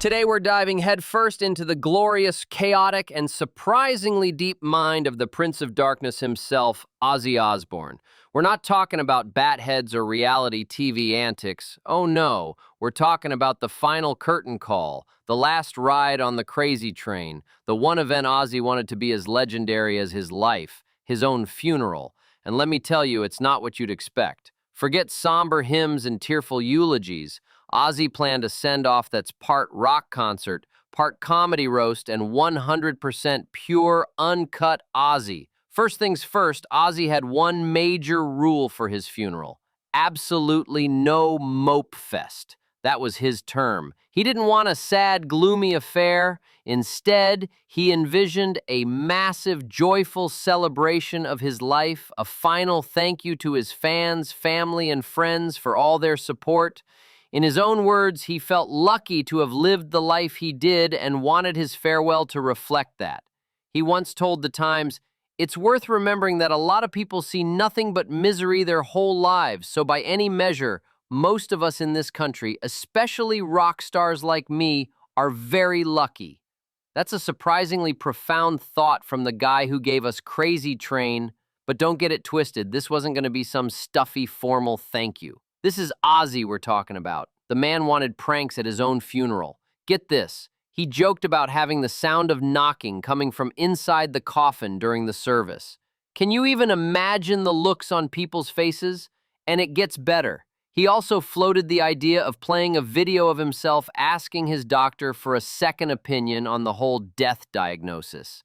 Today we're diving headfirst into the glorious, chaotic, and surprisingly deep mind of the Prince of Darkness himself, Ozzy Osbourne. We're not talking about bat heads or reality TV antics. Oh no, we're talking about the final curtain call, the last ride on the crazy train, the one event Ozzy wanted to be as legendary as his life, his own funeral. And let me tell you, it's not what you'd expect. Forget somber hymns and tearful eulogies. Ozzy planned a send-off that's part rock concert, part comedy roast, and 100% pure, uncut Ozzy. First things first, Ozzy had one major rule for his funeral. Absolutely no mope fest. That was his term. He didn't want a sad, gloomy affair. Instead, he envisioned a massive, joyful celebration of his life, a final thank you to his fans, family, and friends for all their support. In his own words, he felt lucky to have lived the life he did and wanted his farewell to reflect that. He once told The Times, "It's worth remembering that a lot of people see nothing but misery their whole lives, so by any measure, most of us in this country, especially rock stars like me, are very lucky." That's a surprisingly profound thought from the guy who gave us Crazy Train, but don't get it twisted, this wasn't going to be some stuffy, formal thank you. This is Ozzy we're talking about. The man wanted pranks at his own funeral. Get this, he joked about having the sound of knocking coming from inside the coffin during the service. Can you even imagine the looks on people's faces? And it gets better. He also floated the idea of playing a video of himself asking his doctor for a second opinion on the whole death diagnosis.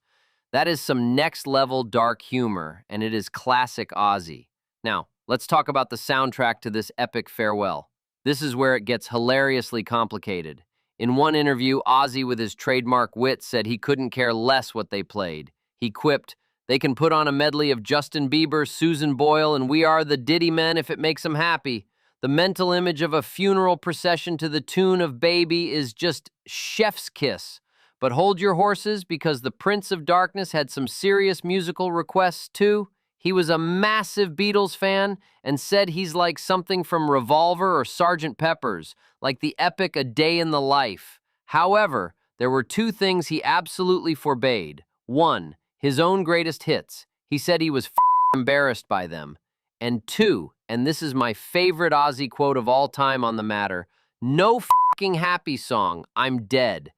That is some next-level dark humor, and it is classic Ozzy. Now, let's talk about the soundtrack to this epic farewell. This is where it gets hilariously complicated. In one interview, Ozzy, with his trademark wit, said he couldn't care less what they played. He quipped, "They can put on a medley of Justin Bieber, Susan Boyle, and We Are the Diddy Men if it makes them happy." The mental image of a funeral procession to the tune of Baby is just chef's kiss. But hold your horses, because the Prince of Darkness had some serious musical requests too. He was a massive Beatles fan and said he's like something from Revolver or Sgt. Pepper's, like the epic A Day in the Life. However, there were two things he absolutely forbade. One, his own greatest hits. He said he was embarrassed by them. And two, and this is my favorite Ozzy quote of all time on the matter, no happy song, I'm dead.